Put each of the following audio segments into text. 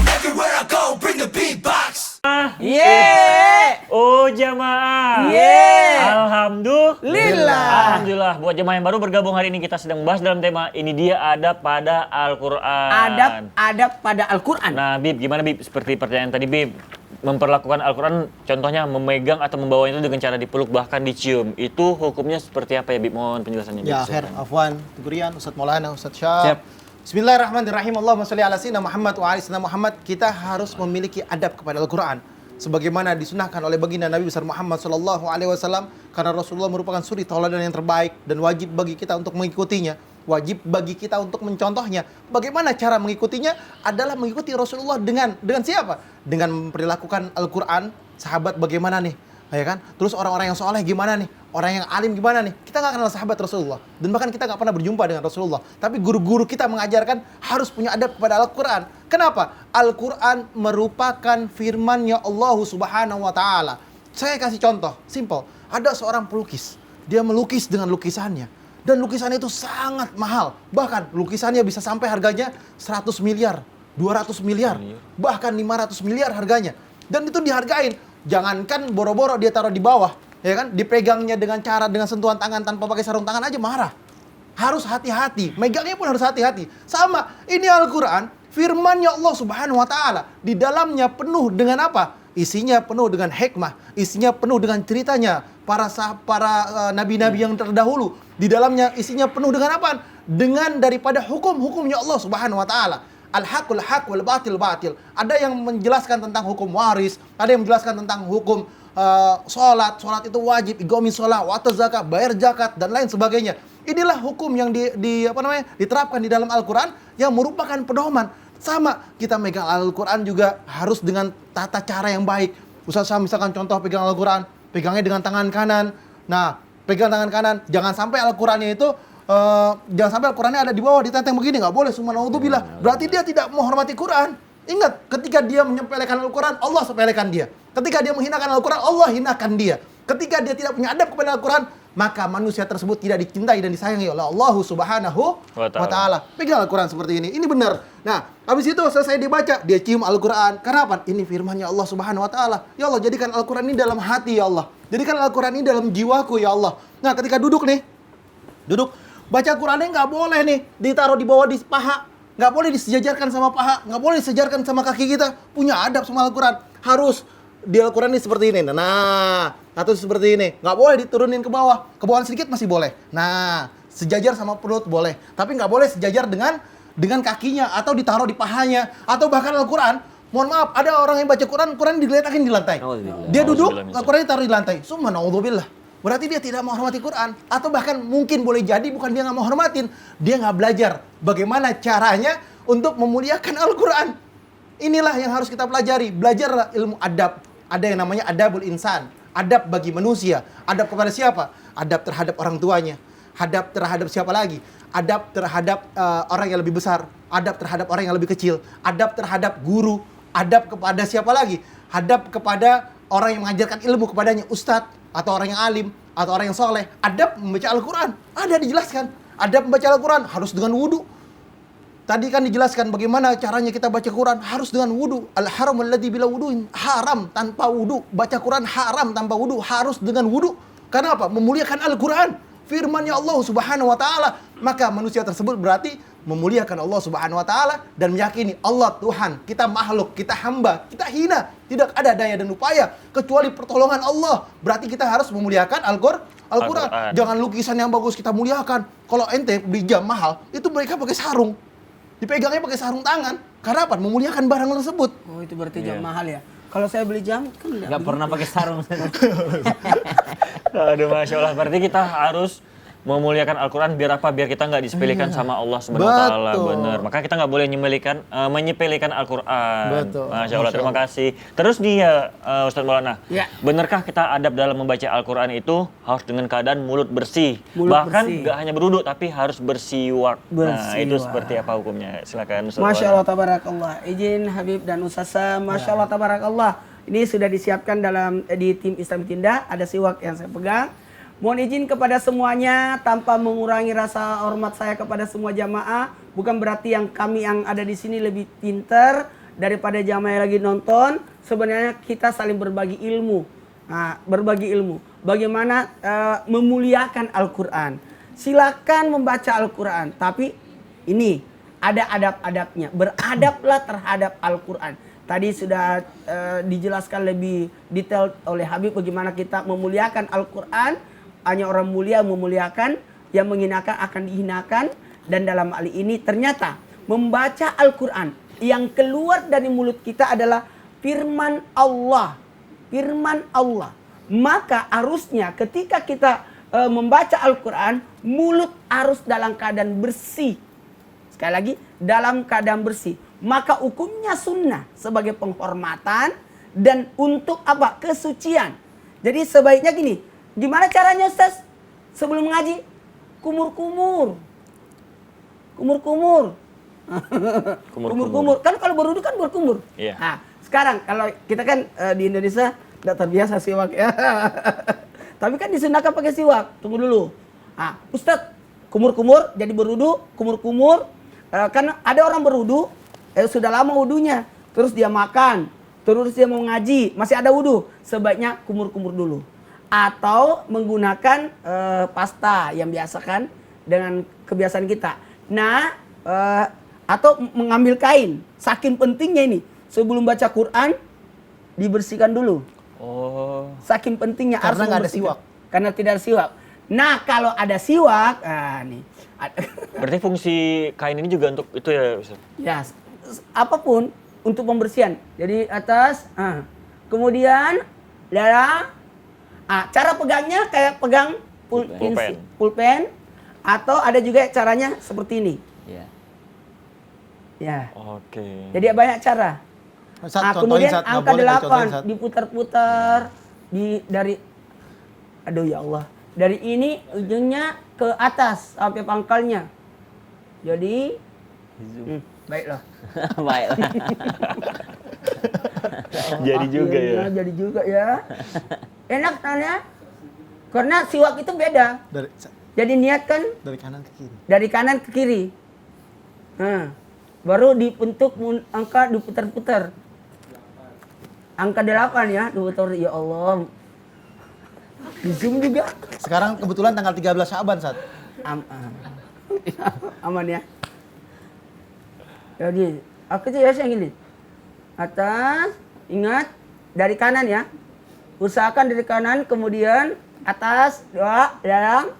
Everywhere I go, bring the beatbox. Oh jamaah. Alhamdulillah. Buat jemaah yang baru bergabung hari ini, kita sedang membahas dalam tema ini dia adab pada Al-Quran. Adab pada Al-Quran. Nah Bib, gimana Bib? Seperti pertanyaan tadi Bib, memperlakukan Al-Quran contohnya memegang atau membawanya itu dengan cara dipeluk bahkan dicium. Itu hukumnya seperti apa ya Bib? Mohon penjelasannya Bib. Ya, khair, afwan, Tugurian, Ustaz Maulana, Ustaz Syaf. Bismillahirrahmanirrahim. Allahumma sholli ala sayyidina Muhammad wa ala sayyidina Muhammad. Kita harus memiliki adab kepada Al-Quran sebagaimana disunahkan oleh baginda Nabi besar Muhammad sallallahu alaihi wasallam, karena Rasulullah merupakan suri tauladan yang terbaik dan wajib bagi kita untuk mengikutinya, wajib bagi kita untuk mencontohnya. Bagaimana cara mengikutinya? Adalah mengikuti Rasulullah dengan siapa? Dengan memperlakukan Al-Quran. Sahabat bagaimana nih? Ya kan? Terus orang-orang yang soleh gimana nih? Orang yang alim gimana nih? Kita nggak kenal sahabat Rasulullah dan bahkan kita nggak pernah berjumpa dengan Rasulullah. Tapi guru-guru kita mengajarkan harus punya adab kepada Al-Quran. Kenapa? Al-Quran merupakan firman-Nya Allah Subhanahu wa Ta'ala. Saya kasih contoh, simple. Ada seorang pelukis, dia melukis dengan lukisannya. Dan lukisannya itu sangat mahal. Bahkan lukisannya bisa sampai harganya 100 miliar, 200 miliar, bahkan 500 miliar harganya. Dan itu dihargain. Jangankan boro-boro dia taruh di bawah, ya kan? Dipegangnya dengan sentuhan tangan tanpa pakai sarung tangan aja marah. Harus hati-hati, megangnya pun harus hati-hati. Sama, ini Al-Quran, firman-Nya Allah Subhanahu wa Ta'ala. Di dalamnya penuh dengan apa? Isinya penuh dengan hikmah, isinya penuh dengan ceritanya para nabi-nabi yang terdahulu. Di dalamnya isinya penuh dengan apa? Dengan daripada hukum-hukumnya Allah Subhanahu wa Ta'ala. Al-haqul haq wal batil batil. Ada yang menjelaskan tentang hukum waris, ada yang menjelaskan tentang hukum sholat itu wajib, iqamis sholat, waktu zakat, bayar zakat dan lain sebagainya. Inilah hukum yang diterapkan di dalam Al-Quran yang merupakan pedoman. Sama, kita megang Al-Quran juga harus dengan tata cara yang baik. Ustaz Syam misalkan contoh pegang Al-Quran, pegangnya dengan tangan kanan. Nah, pegang tangan kanan, jangan sampai Al-Qurannya itu Al-Qurannya ada di bawah ditenteng begini, nggak boleh. Subhanallah, berarti dia tidak menghormati Quran. Ingat, ketika dia menyepelekan Al-Quran, Allah sepelekan dia. Ketika dia menghinakan Al-Quran, Allah hinakan dia. Ketika dia tidak punya adab kepada Al-Quran, maka manusia tersebut tidak dicintai dan disayangi oleh Allah Subhanahu wa Ta'ala. Pegang Al-Quran seperti ini benar. Nah, habis itu selesai dibaca, dia cium Al-Quran. Karena apa? Ini firman-Nya Allah Subhanahu wa Ta'ala. Ya Allah, jadikan Al-Quran ini dalam hati ya Allah. Jadikan Al-Quran ini dalam jiwaku ya Allah. Nah, ketika duduk, baca Qurannya nggak boleh nih ditaruh di bawah di paha, nggak boleh disejajarkan sama paha, nggak boleh disejajarkan sama kaki kita. Punya adab sama Al-Quran. Harus di Al-Quran ini seperti ini. Nah, atau seperti ini. Nggak boleh diturunin ke bawah. Ke bawah sedikit masih boleh. Nah, sejajar sama perut boleh. Tapi nggak boleh sejajar dengan kakinya atau ditaruh di pahanya. Atau bahkan Al-Quran, mohon maaf, ada orang yang baca Quran digeletakin di lantai. Dia duduk, Al-Quran ditaruh di lantai. Subhanallah. Berarti dia tidak menghormati Quran. Atau bahkan mungkin boleh jadi bukan dia nggak menghormatin, dia nggak belajar bagaimana caranya untuk memuliakan Al-Quran. Inilah yang harus kita pelajari. Belajarlah ilmu adab. Ada yang namanya adabul insan, adab bagi manusia. Adab kepada siapa? Adab terhadap orang tuanya. Adab terhadap siapa lagi? Adab terhadap orang yang lebih besar. Adab terhadap orang yang lebih kecil. Adab terhadap guru. Adab kepada siapa lagi? Adab kepada orang yang mengajarkan ilmu kepadanya, ustadz, atau orang yang alim, atau orang yang soleh. Adab membaca Al-Quran, ada dijelaskan. Adab membaca Al-Quran harus dengan wudu. Tadi kan dijelaskan bagaimana caranya kita baca Quran, harus dengan wudu. Al-haram alladzi bila wuduin, haram tanpa wudu. Baca Quran haram tanpa wudu, harus dengan wudu. Karena apa? Memuliakan Al-Quran, firman-Nya Allah Subhanahu wa Ta'ala. Maka manusia tersebut berarti memuliakan Allah Subhanahu wa Ta'ala dan meyakini Allah Tuhan, kita makhluk, kita hamba, kita hina, tidak ada daya dan upaya kecuali pertolongan Allah. Berarti kita harus memuliakan Al-Quran. Jangan lukisan yang bagus kita muliakan. Kalau ente beli jam mahal, itu mereka pakai sarung, dipegangnya pakai sarung tangan. Karena apa? Memuliakan barang tersebut. Oh, itu berarti jam mahal ya. Kalau saya beli jam kan nggak pernah pakai sarung. Aduh, Masya Allah. Berarti kita harus memuliakan Al-Quran biar apa? Biar kita nggak disepelekan sama Allah Subhanahu wa Ta'ala. Benar. Maka kita nggak boleh menyepelekan Al-Quran. Betul. Masya Allah, terima kasih. Terus nih ya, Ustaz Maulana, ya. Benarkah kita adab dalam membaca Al-Quran itu harus dengan keadaan mulut bersih? Bahkan nggak hanya berwudu, tapi harus bersiwak. Nah, itu seperti apa hukumnya? Silakan Ustaz Maulana. Masya Allah, tabarakallah. Izin Habib dan Ustazah, Masya Allah, tabarakallah. Ini sudah disiapkan di tim Islam Tindak, ada siwak yang saya pegang. Mohon izin kepada semuanya tanpa mengurangi rasa hormat saya kepada semua jamaah. Bukan berarti kami yang ada di sini lebih pintar daripada jamaah yang lagi nonton. Sebenarnya kita saling berbagi ilmu. Nah, berbagi ilmu. Bagaimana memuliakan Al-Quran. Silakan membaca Al-Quran. Tapi ini ada adab-adabnya. Beradablah terhadap Al-Quran. Tadi sudah dijelaskan lebih detail oleh Habib bagaimana kita memuliakan Al-Quran. Hanya orang mulia memuliakan, yang menghinakan akan dihinakan. Dan dalam hal ini ternyata membaca Al-Quran yang keluar dari mulut kita adalah firman Allah. Firman Allah. Maka harusnya ketika kita membaca Al-Quran, mulut harus dalam keadaan bersih. Sekali lagi, dalam keadaan bersih. Maka hukumnya sunnah sebagai penghormatan dan untuk apa? Kesucian. Jadi sebaiknya gini, gimana caranya Ustaz? Sebelum ngaji, kumur-kumur. Kumur-kumur. Kumur-kumur. Kan kalau berwudu kan berkumur. Iya. Nah, sekarang kalau kita kan di Indonesia tidak terbiasa siwak ya. Tapi kan disunahkan pakai siwak. Tunggu dulu. Nah, Ustadz, kumur-kumur jadi berwudu, kumur-kumur. Kan ada orang berwudu, sudah lama wudunya, terus dia makan, terus dia mau ngaji, masih ada wudu, sebaiknya kumur-kumur dulu. Atau menggunakan pasta yang biasa kan dengan kebiasaan kita. Nah, atau mengambil kain. Saking pentingnya ini, sebelum baca Quran dibersihkan dulu. Oh. Saking pentingnya Karena harus nggak ada membersihkan. siwak. Karena tidak ada siwak. Nah, kalau ada siwak, nih. Berarti fungsi kain ini juga untuk itu ya, Ustaz? Ya, apapun untuk pembersihan. Jadi atas, kemudian dalam, cara pegangnya kayak pegang Pulpen. pulpen, atau ada juga caranya seperti ini. Iya. Ya. Oke. Jadi banyak cara. Kemudian angka 8 diputar-putar dari aduh ya Allah. Dari ini ujungnya ke atas sampai pangkalnya. Jadi baiklah. Baiklah. Jadi juga ya. Akhirnya jadi juga ya. Enak tanya. Karena siwak itu beda. Jadi niatkan Dari kanan ke kiri. dari kanan ke kiri. Baru dibentuk angka diputar-putar. Angka 8 ya, diputar. Ya Allah. Di zoom juga. Sekarang kebetulan tanggal 13 Syaban, Sat. Aman ya. Jadi, aku tuh biasa yang gini. Atas, ingat dari kanan ya. Usahakan dari kanan, kemudian atas, doa, dalam,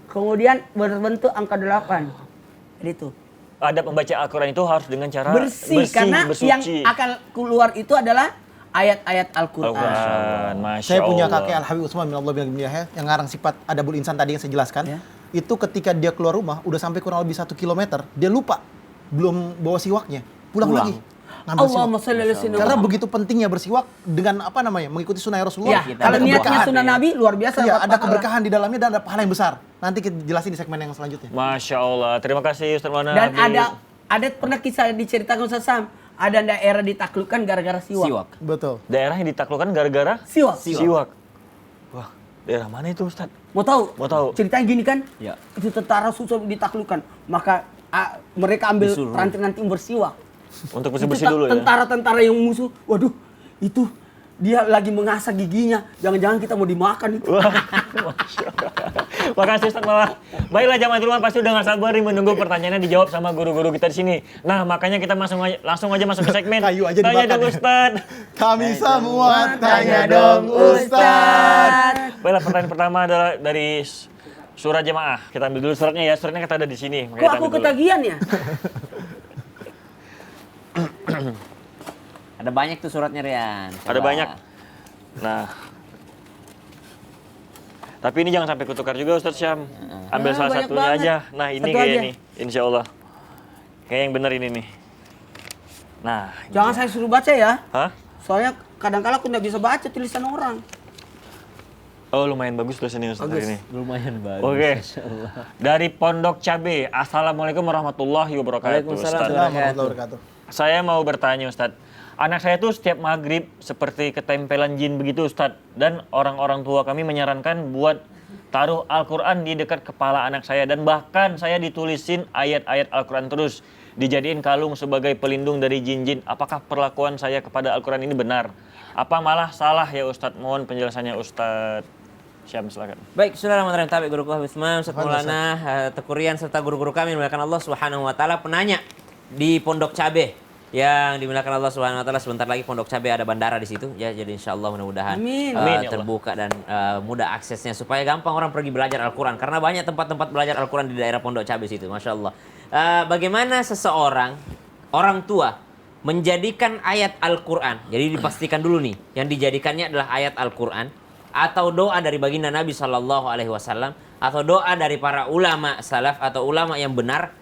kemudian berbentuk angka 8. Jadi itu. Adab membaca Al-Quran itu harus dengan cara Bersih, karena bersuci. yang akan keluar itu adalah ayat-ayat Al-Quran. Al-Quran, Masya Saya punya Allah. kakek Al-Habib Utsman bin Allah bin Yahya yang ngarang sifat Adabul Insan tadi yang saya jelaskan. Ya. Itu ketika dia keluar rumah, udah sampai kurang lebih 1 kilometer, dia lupa belum bawa siwaknya. Pulang lagi. Ngambil siwak. Allahumma sholli ala sayyidina Karena Muhammad. begitu pentingnya bersiwak dengan apa namanya? Mengikuti sunnah Rasulullah. Ya, kalau Ada niatnya keberkahan. sunnah Nabi luar biasa. Iya, dapat ada pahala. keberkahan di dalamnya dan ada pahala yang besar. Nanti kita jelasin di segmen yang selanjutnya. Masya Allah. Terima kasih Ustaz Maulana Dan Habib. ada pernah kisah diceritakan Ustaz Sam, ada daerah ditaklukkan gara-gara siwak. Siwak. Betul. Daerah yang ditaklukkan gara-gara Siwak. siwak. Wah, daerah mana itu Ustaz? Mau tahu? Mau tahu. Ceritanya gini kan? Ya. Itu tentara susah ditaklukkan. Maka mereka ambil Disuruh. ranting-ranting bersiwak. Untuk Itu bersih-bersih dulu ya. tentara-tentara yang musuh. Waduh, itu dia lagi mengasah giginya. Jangan-jangan kita mau dimakan itu. Wah, Masya Allah. Makasih Ustaz Maulana. Baiklah jamaah di rumah pasti udah gak sabar nih menunggu pertanyaannya dijawab sama guru-guru kita di sini. Nah makanya kita langsung aja masuk ke segmen. Kayu aja Tanya dimakan dong ya. Ustaz. Kami semua tanya dong Ustaz. Baiklah pertanyaan pertama adalah dari surah jemaah. Kita ambil dulu suratnya ya. Suratnya kita ada di sini. Kok aku ketagihan ya? Ada banyak tuh suratnya Rian. Ada Coba. banyak. Nah. Tapi ini jangan sampai kutukar juga Ustaz Syam. Ambil Nah, salah banyak satunya banget. aja. Nah ini Satu kayak aja. nih. Insya Allah. Kayak yang benar ini nih. Nah. Jangan saya suruh baca ya. Hah? Soalnya kadang-kala aku nggak bisa baca tulisan orang. Oh lumayan bagus tulisannya Ustaz hari ini. Lumayan bagus. Oke. Masya Allah. Dari Pondok Cabe. Assalamualaikum warahmatullahi wabarakatuh. Waalaikumsalam. Ustaz. Assalamualaikum warahmatullahi wabarakatuh. Saya mau bertanya Ustadz. Anak saya tuh setiap maghrib seperti ketempelan jin begitu Ustadz. Dan orang-orang tua kami menyarankan buat taruh Al-Quran di dekat kepala anak saya dan bahkan saya ditulisin ayat-ayat Al-Quran terus. Dijadiin kalung sebagai pelindung dari jin-jin. Apakah perlakuan saya kepada Al-Quran ini benar? Apa malah salah ya Ustadz? Mohon penjelasannya Ustadz. Syam, silakan. Baik, Bismillahirrahmanirrahim. Tabi guruku Habib Ismail, Ustaz Maulana, Tekurian serta guru-guru kami dimuliakan Allah Subhanahu wa taala, penanya di Pondok Cabe yang dimuliakan Allah Subhanahu wa taala. Sebentar lagi Pondok Cabe ada bandara di situ ya. Jadi insyaallah mudah-mudahan Amin. Amin, ya Allah. terbuka dan mudah aksesnya supaya gampang orang pergi belajar Al-Qur'an karena banyak tempat-tempat belajar Al-Qur'an di daerah Pondok Cabe situ. Masya Allah. Bagaimana seseorang orang tua menjadikan ayat Al-Qur'an. Jadi dipastikan dulu nih, yang dijadikannya adalah ayat Al-Qur'an atau doa dari baginda Nabi Shallallahu Alaihi Wasallam atau doa dari para ulama salaf atau ulama yang benar,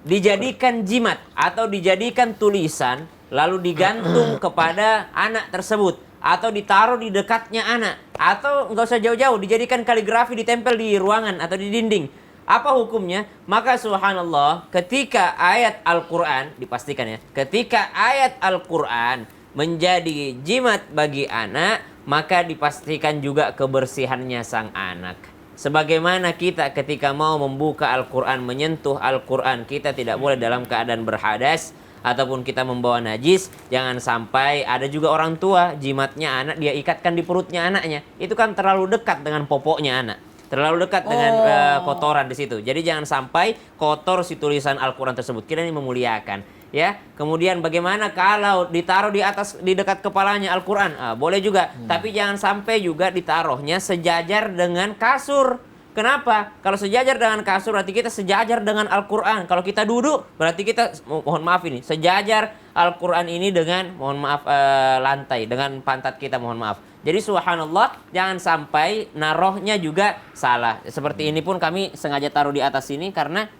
dijadikan jimat atau dijadikan tulisan lalu digantung kepada anak tersebut atau ditaruh di dekatnya anak atau nggak usah jauh-jauh dijadikan kaligrafi ditempel di ruangan atau di dinding. Apa hukumnya? Maka subhanallah, ketika ayat Al-Quran, dipastikan ya, ketika ayat Al-Quran menjadi jimat bagi anak, maka dipastikan juga kebersihannya sang anak. Sebagaimana kita ketika mau membuka Al-Quran, menyentuh Al-Quran, kita tidak boleh dalam keadaan berhadas ataupun kita membawa najis. Jangan sampai ada juga orang tua jimatnya anak dia ikatkan di perutnya anaknya. Itu kan terlalu dekat dengan popoknya anak, terlalu dekat dengan kotoran di situ. Jadi jangan sampai kotor si tulisan Al-Quran tersebut. Kita ini memuliakan, ya. Kemudian bagaimana kalau ditaruh di atas, di dekat kepalanya Al-Quran? Boleh juga. Tapi jangan sampai juga ditaruhnya sejajar dengan kasur. Kenapa? Kalau sejajar dengan kasur berarti kita sejajar dengan Al-Quran. Kalau kita duduk berarti kita, mohon maaf ini, sejajar Al-Quran ini dengan, mohon maaf, lantai, dengan pantat kita, mohon maaf. Jadi subhanallah, jangan sampai narohnya juga salah. Seperti ini pun kami sengaja taruh di atas sini karena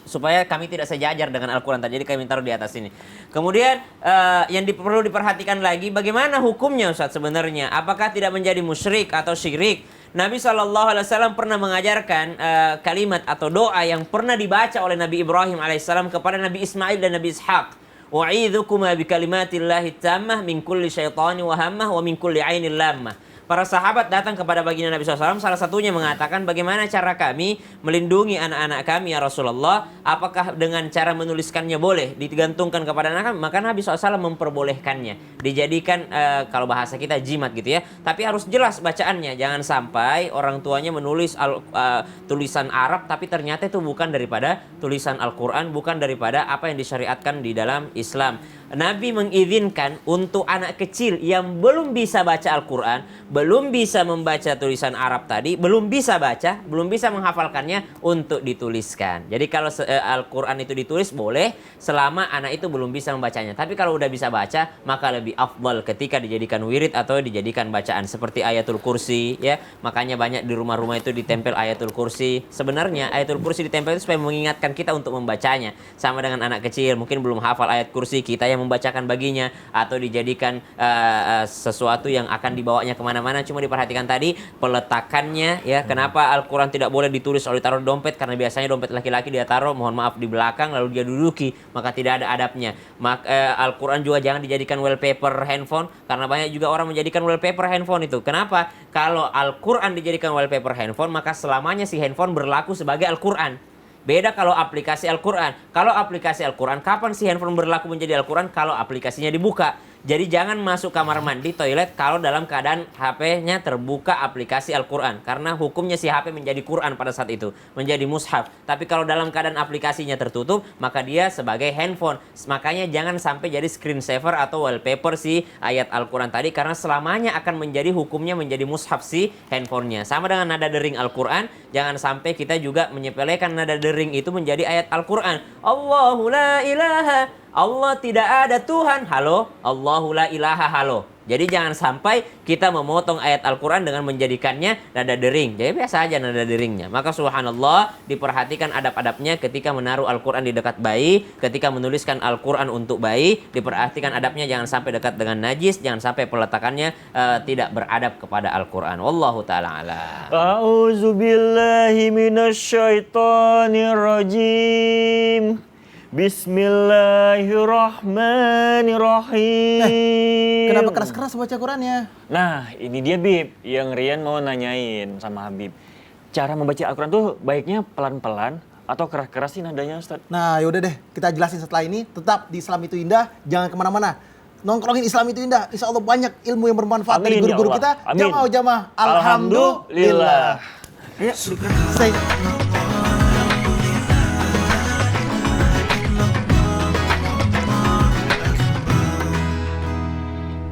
supaya kami tidak sejajar dengan Al-Quran. Jadi kami taruh di atas sini. Kemudian yang perlu diperhatikan lagi, bagaimana hukumnya Ustaz sebenarnya? Apakah tidak menjadi musyrik atau syirik? Nabi SAW pernah mengajarkan kalimat atau doa yang pernah dibaca oleh Nabi Ibrahim alaihissalam kepada Nabi Ismail dan Nabi Ishaq. Wa'idhukuma bikalimatillahi tammah min kulli syaitani wa hammah wa min kulli ainil lammah. Para sahabat datang kepada baginda Nabi SAW, salah satunya mengatakan, bagaimana cara kami melindungi anak-anak kami ya Rasulullah? Apakah dengan cara menuliskannya boleh digantungkan kepada anak kami? Maka Nabi SAW memperbolehkannya, dijadikan kalau bahasa kita jimat gitu ya. Tapi harus jelas bacaannya, jangan sampai orang tuanya menulis tulisan Arab tapi ternyata itu bukan daripada tulisan Al-Quran, bukan daripada apa yang disyariatkan di dalam Islam. Nabi mengizinkan untuk anak kecil yang belum bisa baca Al-Quran, belum bisa membaca tulisan Arab tadi, belum bisa baca, belum bisa menghafalkannya, untuk dituliskan. Jadi kalau Al-Quran itu ditulis boleh selama anak itu belum bisa membacanya. Tapi kalau udah bisa baca, maka lebih afdal ketika dijadikan wirid atau dijadikan bacaan. Seperti Ayatul Kursi ya. Makanya banyak di rumah-rumah itu ditempel Ayatul Kursi. Sebenarnya Ayatul Kursi ditempel itu supaya mengingatkan kita untuk membacanya. Sama dengan anak kecil, mungkin belum hafal ayat kursi, kita yang membacakan baginya, atau dijadikan sesuatu yang akan dibawanya kemana-mana. Cuma diperhatikan tadi peletakannya ya. Kenapa Al-Quran tidak boleh ditulis oleh taruh dompet? Karena biasanya dompet laki-laki dia taruh, mohon maaf, di belakang lalu dia duduki, maka tidak ada adabnya. Al-Quran juga jangan dijadikan wallpaper handphone, karena banyak juga orang menjadikan wallpaper handphone itu. Kenapa? Kalau Al-Quran dijadikan wallpaper handphone, maka selamanya si handphone berlaku sebagai Al-Quran. Beda kalau aplikasi Al-Quran. Kalau aplikasi Al-Quran, kapan si handphone berlaku menjadi Al-Quran? Kalau aplikasinya dibuka. Jadi jangan masuk kamar mandi, toilet kalau dalam keadaan HP-nya terbuka aplikasi Al-Quran. Karena hukumnya si HP menjadi Quran pada saat itu, menjadi mushaf. Tapi kalau dalam keadaan aplikasinya tertutup, maka dia sebagai handphone. Makanya jangan sampai jadi screensaver atau wallpaper si ayat Al-Quran tadi, karena selamanya akan menjadi hukumnya menjadi mushaf si handphonenya. Sama dengan nada dering Al-Quran, jangan sampai kita juga menyepelekan nada dering itu menjadi ayat Al-Quran. Allahu la ilaha, Allah tidak ada Tuhan, halo, Allahu la ilaha, halo. Jadi jangan sampai kita memotong ayat Al-Quran dengan menjadikannya nada dering. Jadi biasa aja nada deringnya. Maka subhanallah, diperhatikan adab-adabnya ketika menaruh Al-Quran di dekat bayi, ketika menuliskan Al-Quran untuk bayi, diperhatikan adabnya, jangan sampai dekat dengan najis, jangan sampai peletakannya tidak beradab kepada Al-Quran. Wallahu ta'ala a'lam. A'udzubillahi minasyaitonirrajim. Bismillahirrahmanirrahim. Kenapa keras-keras baca Qurannya? Nah, ini dia Bib, yang Rian mau nanyain sama Habib. cara membaca Al-Quran tuh baiknya pelan-pelan atau keras-keras sih nadanya Ustaz? Nah, yaudah deh, kita jelasin setelah ini. Tetap di Islam itu indah, jangan kemana-mana. Nongkrongin Islam itu indah. Insya Allah banyak ilmu yang bermanfaat dari Amin, ya guru-guru Allah. kita. Amin. Jamaah, Alhamdulillah. Ayo, Say.